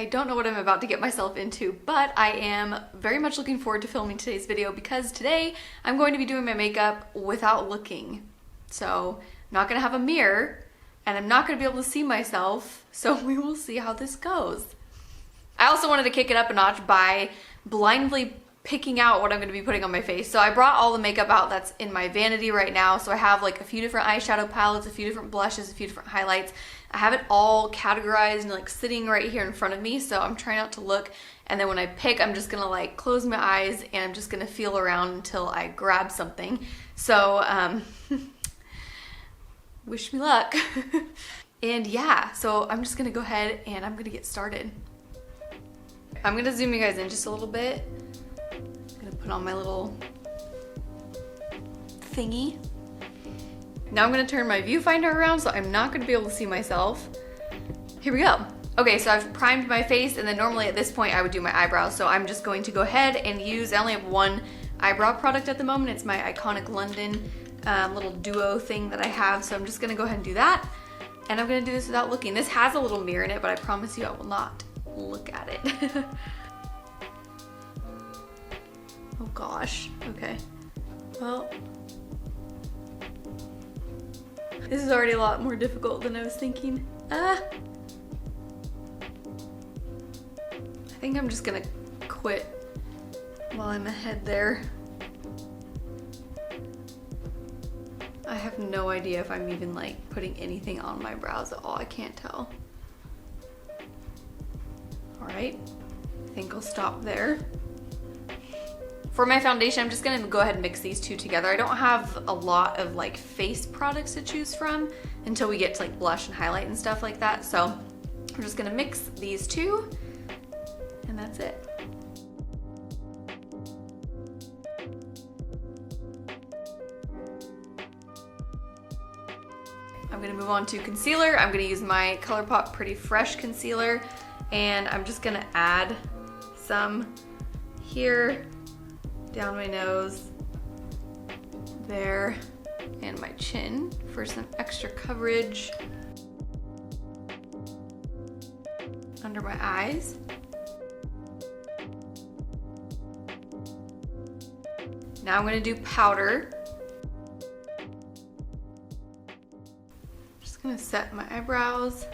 I don't know what I'm about to get myself into, but I am very much looking forward to filming today's video because today I'm going to be doing my makeup without looking. So I'm not gonna have a mirror and I'm not gonna be able to see myself, so we will see how this goes. I also wanted to kick it up a notch by blindly picking out what I'm gonna be putting on my face. So I brought all the makeup out that's in my vanity right now. So I have like a few different eyeshadow palettes, a few different blushes, a few different highlights. I have it all categorized and like sitting right here in front of me. So I'm trying not to look. And then when I pick, I'm just gonna like close my eyes and I'm just gonna feel around until I grab something. So wish me luck. And yeah, so I'm just gonna go ahead and I'm gonna get started. I'm gonna zoom you guys in just a little bit. I'm gonna put on my little thingy. Now I'm gonna turn my viewfinder around so I'm not gonna be able to see myself. Here we go. Okay, so I've primed my face and then normally at this point I would do my eyebrows. So I'm just going to go ahead and use, I only have one eyebrow product at the moment. It's my Iconic London little duo thing that I have. So I'm just gonna go ahead and do that. And I'm gonna do this without looking. This has a little mirror in it, but I promise you I will not look at it. Oh gosh, okay. Well, this is already a lot more difficult than I was thinking. I think I'm just gonna quit while I'm ahead there. I have no idea if I'm even like putting anything on my brows at all. I can't tell. All right, I think I'll stop there. For my foundation, I'm just gonna go ahead and mix these two together. I don't have a lot of like face products to choose from until we get to like blush and highlight and stuff like that. So I'm just gonna mix these two and that's it. I'm gonna move on to concealer. I'm gonna use my ColourPop Pretty Fresh concealer and I'm just gonna add some here, down my nose, there, and my chin for some extra coverage. Under my eyes. Now I'm gonna do powder. Just gonna set my eyebrows.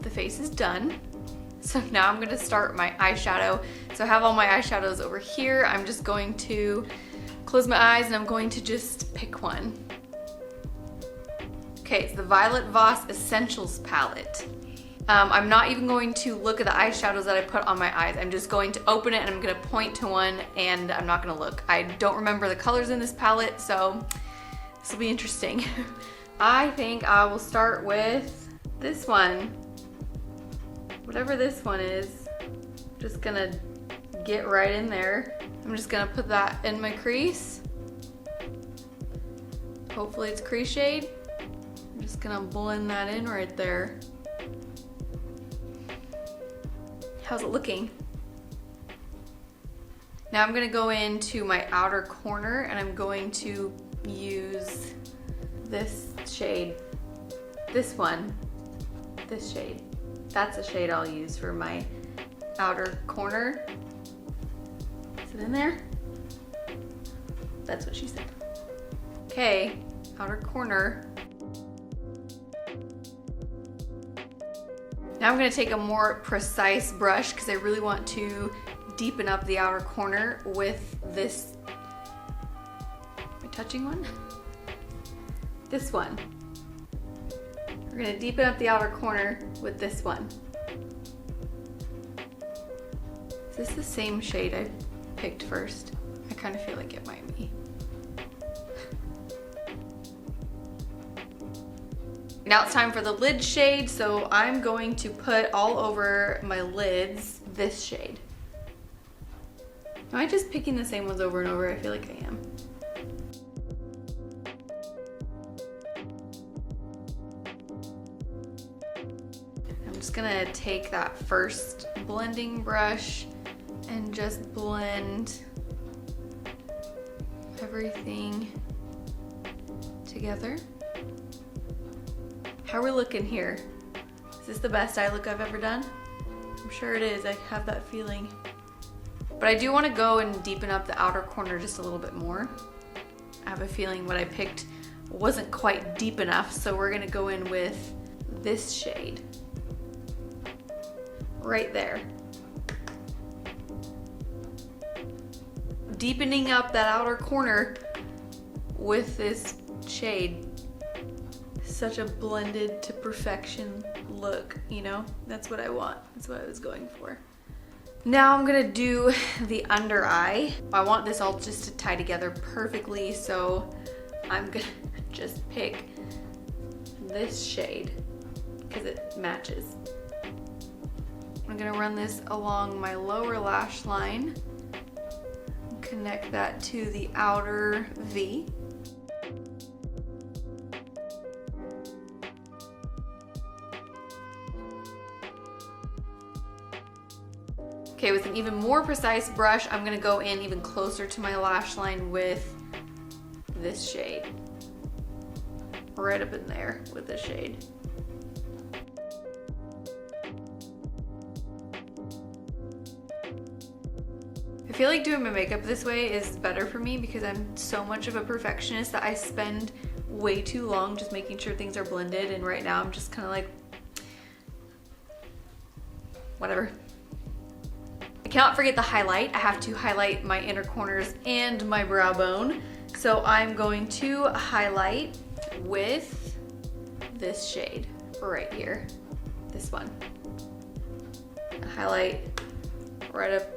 The face is done. So now I'm gonna start my eyeshadow. So I have all my eyeshadows over here. I'm just going to close my eyes and I'm going to just pick one. Okay, it's the Violet Voss Essentials palette. I'm not even going to look at the eyeshadows that I put on my eyes. I'm just going to open it and I'm gonna point to one and I'm not gonna look. I don't remember the colors in this palette, so this will be interesting. I think I will start with this one. Whatever this one is, just gonna get right in there. I'm just gonna put that in my crease. Hopefully it's crease shade. I'm just gonna blend that in right there. How's it looking? Now I'm gonna go into my outer corner and I'm going to use this shade. This one, this shade. That's a shade I'll use for my outer corner. Is it in there? That's what she said. Okay, outer corner. Now I'm gonna take a more precise brush because I really want to deepen up the outer corner with this. Am I touching one? This one. We're gonna deepen up the outer corner with this one. Is this the same shade I picked first? I kind of feel like it might be. Now it's time for the lid shade, so I'm going to put all over my lids this shade. Am I just picking the same ones over and over? I feel like I am. I'm just gonna take that first blending brush and just blend everything together. How are we looking here? Is this the best eye look I've ever done? I'm sure it is, I have that feeling. But I do want to go and deepen up the outer corner just a little bit more. I have a feeling what I picked wasn't quite deep enough, so we're gonna go in with this shade. Right there. Deepening up that outer corner with this shade. Such a blended to perfection look, you know? That's what I want. That's what I was going for. Now I'm gonna do the under eye. I want this all just to tie together perfectly, so I'm gonna just pick this shade because it matches. I'm gonna run this along my lower lash line, connect that to the outer V. Okay, with an even more precise brush, I'm gonna go in even closer to my lash line with this shade. Right up in there with this shade. I feel like doing my makeup this way is better for me because I'm so much of a perfectionist that I spend way too long just making sure things are blended, and right now I'm just kind of like, whatever. I cannot forget the highlight. I have to highlight my inner corners and my brow bone. So I'm going to highlight with this shade right here, this one. Highlight right up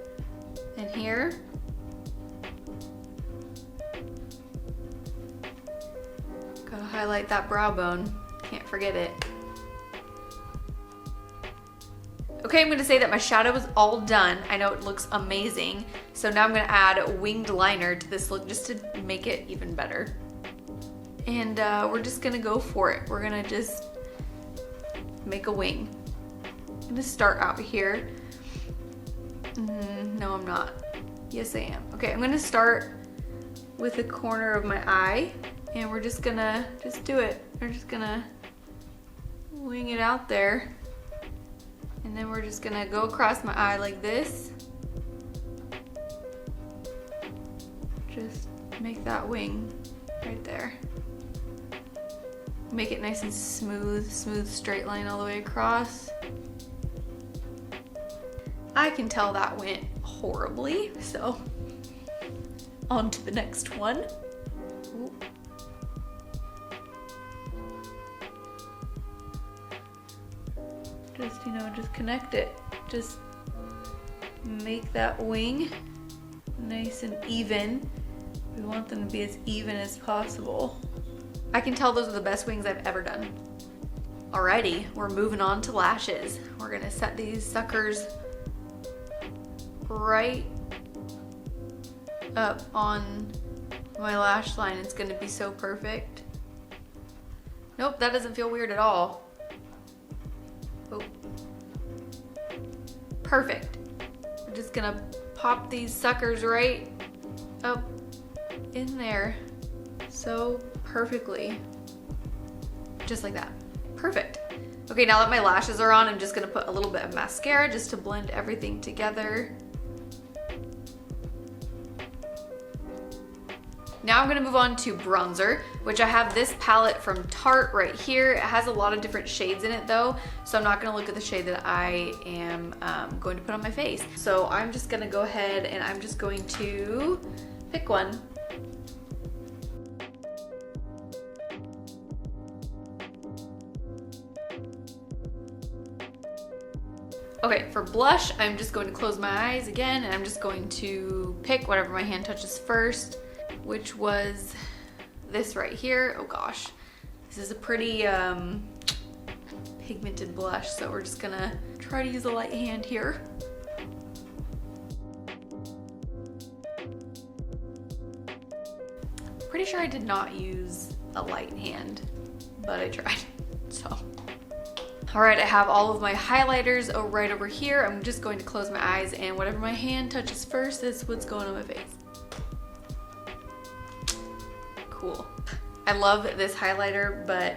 in here. Gotta highlight that brow bone, can't forget it. Okay, I'm gonna say that my shadow is all done. I know it looks amazing. So now I'm gonna add a winged liner to this look just to make it even better. And we're just gonna go for it. We're gonna just make a wing. I'm gonna start out here. No, I'm not. Yes, I am. Okay, I'm gonna start with the corner of my eye, and we're just gonna do it. We're just gonna wing it out there. And then we're just gonna go across my eye like this. Just make that wing right there. Make it nice and smooth straight line all the way across. I can tell that went horribly, so on to the next one. Ooh. Just, you know, just connect it. Just make that wing nice and even. We want them to be as even as possible. I can tell those are the best wings I've ever done. Alrighty, we're moving on to lashes. We're gonna set these suckers right up on my lash line. It's gonna be so perfect. Nope, that doesn't feel weird at all. Oh. Perfect. We're just gonna pop these suckers right up in there so perfectly. Just like that. Perfect. Okay, now that my lashes are on, I'm just gonna put a little bit of mascara just to blend everything together. Now I'm gonna move on to bronzer, which I have this palette from Tarte right here. It has a lot of different shades in it though, so I'm not gonna look at the shade that I am going to put on my face. So I'm just gonna go ahead and I'm just going to pick one. Okay, for blush, I'm just going to close my eyes again, and I'm just going to pick whatever my hand touches first, which was this right here. Oh gosh, this is a pretty pigmented blush, so we're just gonna try to use a light hand here. Pretty sure I did not use a light hand, but I tried, so. All right, I have all of my highlighters right over here. I'm just going to close my eyes, and whatever my hand touches first is what's going on my face. Cool. I love this highlighter, but